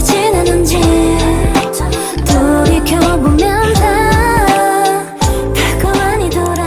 어떻게 지내는지 돌이켜보면 다 별거 아니더라.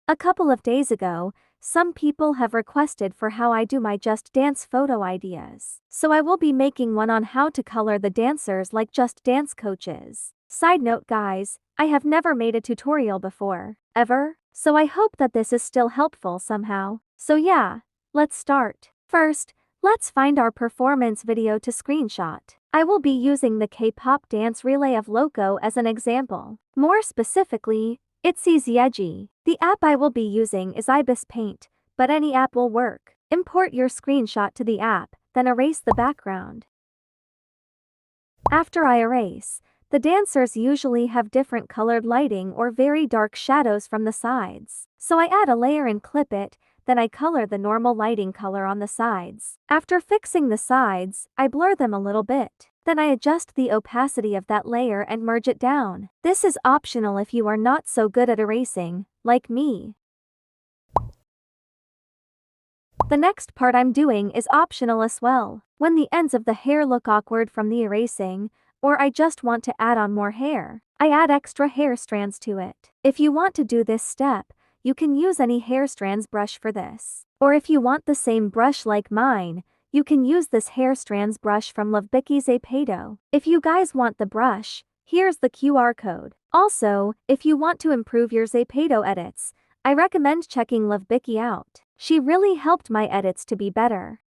A couple of days ago, some people have requested for how I do my Just Dance photo ideas. So I will be making one on how to color the dancers like Just Dance coaches. Side note guys, I have never made a tutorial before, ever, so I hope that this is still helpful somehow. So yeah, let's start. First, let's find our performance video to screenshot. I will be using the K-pop dance relay of Loco as an example. More specifically, it's Yeji. The app I will be using is Ibis Paint, but any app will work. Import your screenshot to the app, then erase the background. After I erase, the dancers usually have different colored lighting or very dark shadows from the sides. So I add a layer and clip it, then I color the normal lighting color on the sides. After fixing the sides, I blur them a little bit. Then I adjust the opacity of that layer and merge it down. This is optional if you are not so good at erasing, like me. The next part I'm doing is optional as well. When the ends of the hair look awkward from the erasing, or I just want to add on more hair, I add extra hair strands to it. If you want to do this step, you can use any hair strands brush for this. Or if you want the same brush like mine, you can use this hair strands brush from Lovebicky's Zapado. If you guys want the brush, here's the QR code. Also, if you want to improve your Zapado edits, I recommend checking Lovebicky out. She really helped my edits to be better.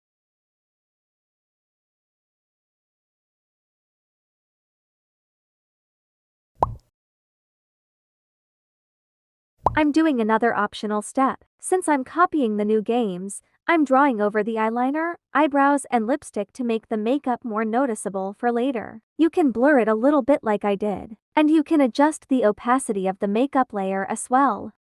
I'm doing another optional step. Since I'm copying the new games, I'm drawing over the eyeliner, eyebrows and lipstick to make the makeup more noticeable for later. You can blur it a little bit like I did. And you can adjust the opacity of the makeup layer as well.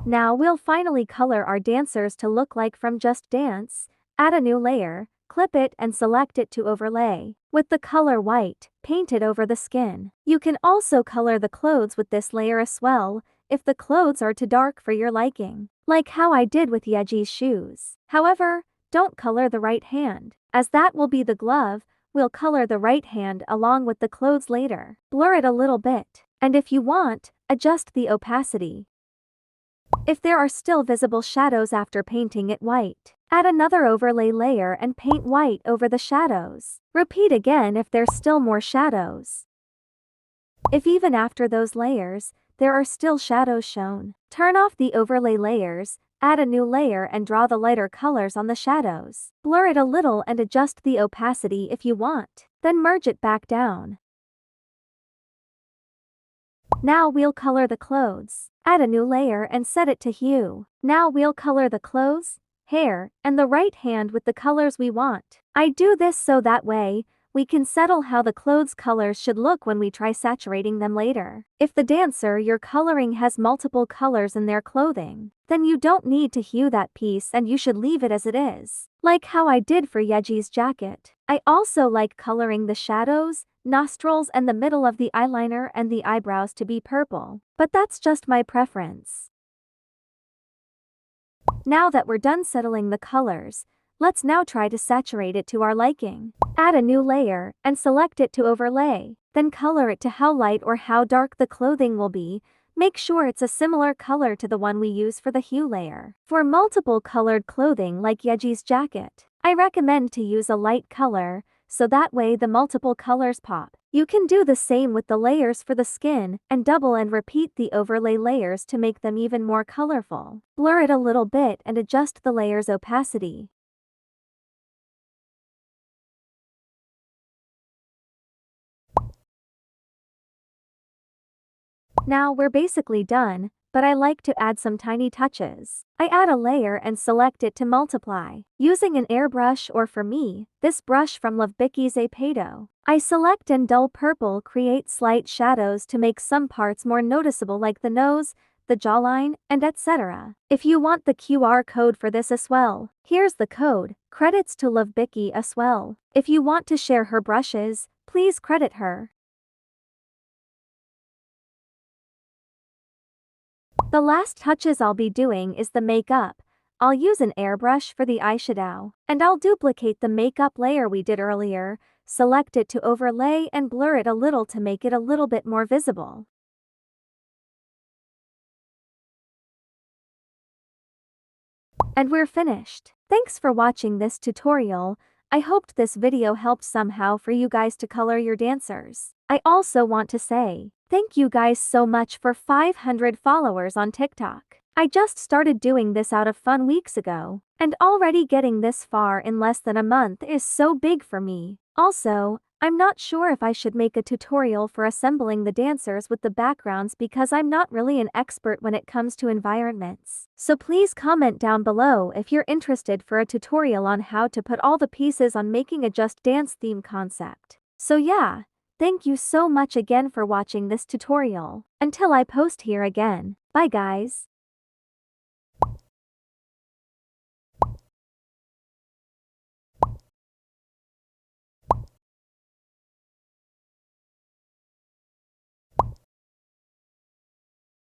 Now we'll finally color our dancers to look like from Just Dance. Add a new layer, clip it and select it to overlay. With the color white, paint it over the skin. You can also color the clothes with this layer as well, if the clothes are too dark for your liking. Like how I did with Yeji's shoes. However, don't color the right hand, as that will be the glove. We'll color the right hand along with the clothes later. Blur it a little bit, and if you want, adjust the opacity. If there are still visible shadows after painting it white, add another overlay layer and paint white over the shadows. Repeat again if there's still more shadows. If even after those layers, there are still shadows shown, turn off the overlay layers, add a new layer and draw the lighter colors on the shadows. Blur it a little and adjust the opacity if you want, then merge it back down. Now we'll color the clothes. Add a new layer and set it to hue. Now we'll color the clothes, hair, and the right hand with the colors we want. I do this so that way, we can settle how the clothes colors should look when we try saturating them later. If the dancer you're coloring has multiple colors in their clothing, then you don't need to hue that piece and you should leave it as it is. Like how I did for Yeji's jacket. I also like coloring the shadows, nostrils and the middle of the eyeliner and the eyebrows to be purple, but that's just my preference. Now that we're done settling the colors, let's now try to saturate it to our liking. Add a new layer and select it to overlay, then color it to how light or how dark the clothing will be. Make sure it's a similar color to the one we use for the hue layer. For multiple colored clothing like Yeji's jacket, I recommend to use a light color, so that way the multiple colors pop. You can do the same with the layers for the skin, and double and repeat the overlay layers to make them even more colorful. Blur it a little bit and adjust the layer's opacity. Now we're basically done, but I like to add some tiny touches. I add a layer and select it to multiply, using an airbrush or for me, this brush from Lovebicky's Zapado. I select and dull purple create slight shadows to make some parts more noticeable like the nose, the jawline, and etc. If you want the QR code for this as well, here's the code. Credits to Lovebicky as well. If you want to share her brushes, Please credit her. The last touches I'll be doing is the makeup. I'll use an airbrush for the eyeshadow, and I'll duplicate the makeup layer we did earlier, select it to overlay and blur it a little to make it a little bit more visible. And we're finished. Thanks for watching this tutorial. I hoped this video helped somehow for you guys to color your dancers. I also want to say, thank you guys so much for 500 followers on TikTok. I just started doing this out of fun weeks ago, and already getting this far in less than a month is so big for me. Also, I'm not sure if I should make a tutorial for assembling the dancers with the backgrounds because I'm not really an expert when it comes to environments. So please comment down below if you're interested for a tutorial on how to put all the pieces on making a Just Dance theme concept. So yeah, thank you so much again for watching this tutorial. Until I post here again, bye guys.